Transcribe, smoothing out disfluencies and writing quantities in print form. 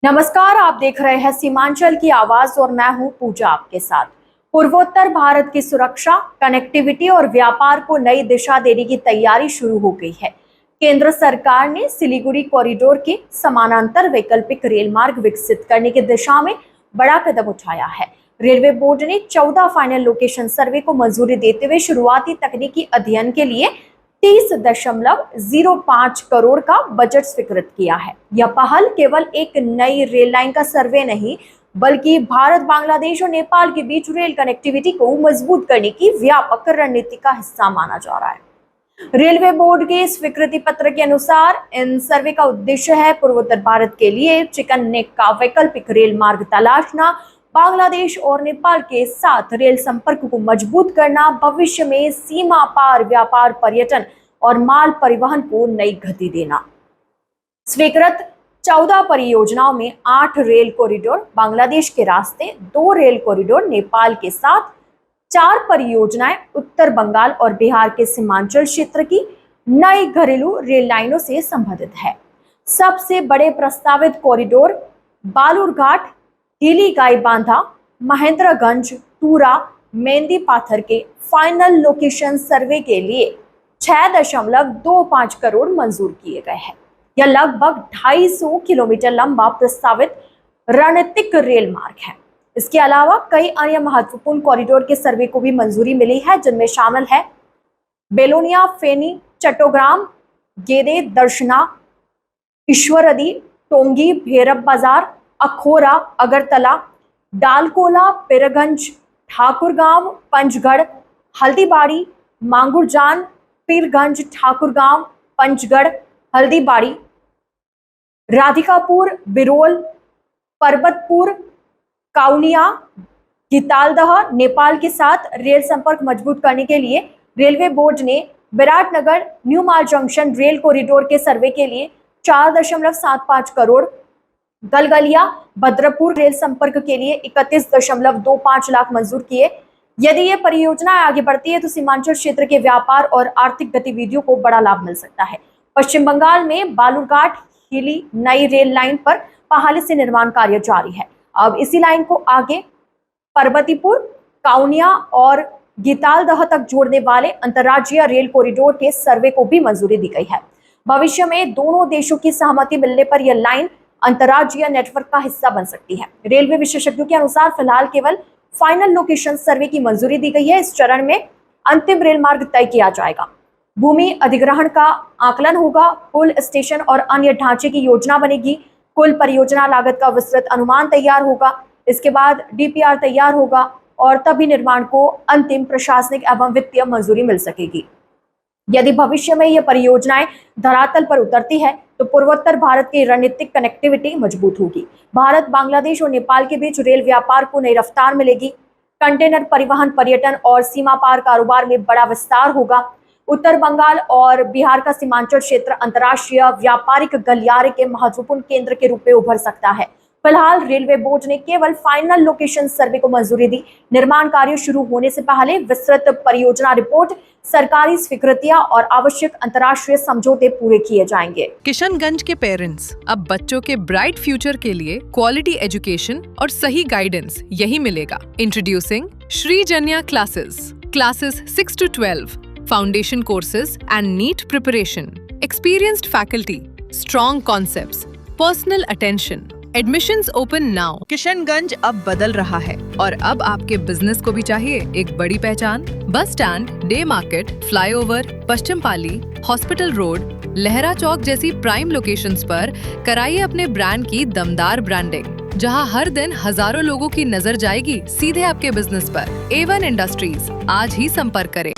नमस्कार, आप देख रहे हैं सीमांचल की आवाज और मैं हूं पूजा आपके साथ। पूर्वोत्तर भारत की सुरक्षा, कनेक्टिविटी और व्यापार को नई दिशा देने की तैयारी शुरू हो गई है। केंद्र सरकार ने सिलीगुड़ी कॉरिडोर के समानांतर वैकल्पिक रेल मार्ग विकसित करने की दिशा में बड़ा कदम उठाया है। रेलवे बोर्ड ने 14 फाइनल लोकेशन सर्वे को मंजूरी देते हुए शुरुआती तकनीकी अध्ययन के लिए 30.05 करोड़ का बजट स्वीकृत किया है। यह पहल केवल एक नई रेल लाइन का सर्वे नहीं, बल्कि भारत, बांग्लादेश और नेपाल के बीच रेल कनेक्टिविटी को मजबूत करने की व्यापक रणनीति का हिस्सा माना जा रहा है। रेलवे बोर्ड के स्वीकृति पत्र के अनुसार इन सर्वे का उद्देश्य है पूर्वोत्तर भारत के लिए चिकन नेक का वैकल्पिक रेल मार्ग तलाशना, बांग्लादेश और नेपाल के साथ रेल संपर्क को मजबूत करना, भविष्य में सीमा पार व्यापार, पर्यटन और माल परिवहन को नई गति देना। स्वीकृत 14 परियोजनाओं में 8 रेल कॉरिडोर बांग्लादेश के रास्ते, 2 रेल कॉरिडोर नेपाल के साथ, 4 परियोजनाएं उत्तर बंगाल और बिहार के सीमांचल क्षेत्र की नई घरेलू रेल लाइनों से संबंधित है। सबसे बड़े प्रस्तावित कॉरिडोर बालूरघाट, हिली गाईबांधा, महेंद्रगंज, टूरा, मेंदी पाथर के फाइनल लोकेशन सर्वे के लिए 6.25 करोड़ मंजूर किए गए हैं। यह लगभग 250 किलोमीटर लंबा प्रस्तावित रणनीतिक रेल मार्ग है। इसके अलावा कई अन्य महत्वपूर्ण कॉरिडोर के सर्वे को भी मंजूरी मिली है, जिनमें शामिल है बेलोनिया, फेनी, चट्टोग्राम, गेदे, दर्शना, ईश्वरदी, टोंगी, भैरब बाजार, अखोरा, अगरतला, डालकोला, पिरगंज, ठाकुरगांव, पंचगढ़, हल्दीबाड़ी, मांगुरजान, पीरगंज, ठाकुरगांव, पंचगढ़, हल्दीबाड़ी, राधिकापुर, बिरोल, पर्वतपुर, काउनिया, गितालदह। नेपाल के साथ रेल संपर्क मजबूत करने के लिए रेलवे बोर्ड ने विराटनगर न्यू माल जंक्शन रेल कॉरिडोर के सर्वे के लिए 4.75 करोड़, गलगलिया भद्रपुर रेल संपर्क के लिए 31.25 लाख मंजूर किए। यदि ये परियोजना आगे बढ़ती है तो सीमांचल क्षेत्र के व्यापार और आर्थिक गतिविधियों को बड़ा लाभ मिल सकता है। पश्चिम बंगाल में बालूरघाट हिली नई रेल लाइन पर पहले से निर्माण कार्य जारी है। अब इसी लाइन को आगे पर्वतीपुर, काउनिया और गीतालदह तक जोड़ने वाले अंतर्राज्यीय रेल कॉरिडोर के सर्वे को भी मंजूरी दी गई है। भविष्य में दोनों देशों की सहमति मिलने पर यह लाइन अंतर्राज्यीय नेटवर्क का हिस्सा बन सकती है। रेलवे विशेषज्ञों के अनुसार फिलहाल केवल फाइनल लोकेशन सर्वे की मंजूरी दी गई है। इस चरण में अंतिम रेल मार्ग तय किया जाएगा, भूमि अधिग्रहण का आकलन होगा, पुल, स्टेशन और अन्य ढांचे की योजना बनेगी, कुल परियोजना लागत का विस्तृत अनुमान तैयार होगा, इसके बाद डीपीआर तैयार होगा और तभी निर्माण को अंतिम प्रशासनिक एवं वित्तीय मंजूरी मिल सकेगी। यदि भविष्य में यह परियोजनाएं धरातल पर उतरती है तो पूर्वोत्तर भारत की रणनीतिक कनेक्टिविटी मजबूत होगी। भारत, बांग्लादेश और नेपाल के बीच रेल व्यापार को नई रफ्तार मिलेगी। कंटेनर परिवहन, पर्यटन और सीमा पार कारोबार में बड़ा विस्तार होगा। उत्तर बंगाल और बिहार का सीमांचल क्षेत्र अंतर्राष्ट्रीय व्यापारिक गलियारे के महत्वपूर्ण केंद्र के रूप में उभर सकता है। फिलहाल रेलवे बोर्ड ने केवल फाइनल लोकेशन सर्वे को मंजूरी दी। निर्माण कार्य शुरू होने से पहले विस्तृत परियोजना रिपोर्ट, सरकारी स्वीकृतियां और आवश्यक अंतर्राष्ट्रीय समझौते पूरे किए जाएंगे। किशनगंज के पेरेंट्स अब बच्चों के ब्राइट फ्यूचर के लिए क्वालिटी एजुकेशन और सही गाइडेंस यही मिलेगा। Introducing Shri Janya classes 6 to 12, foundation courses and NEET preparation, experienced faculty, strong concepts, personal attention. Admissions open now. Kishanganj अब बदल रहा है और अब आपके बिजनेस को भी चाहिए एक बड़ी पहचान। Bus stand, day market, flyover, Paschim Pali, hospital road, Lahra Chowk जैसी प्राइम लोकेशंस पर कराइए अपने ब्रांड की दमदार ब्रांडिंग, जहां हर दिन हजारों लोगों की नजर जाएगी सीधे आपके बिजनेस पर। A1 इंडस्ट्रीज, आज ही संपर्क करें।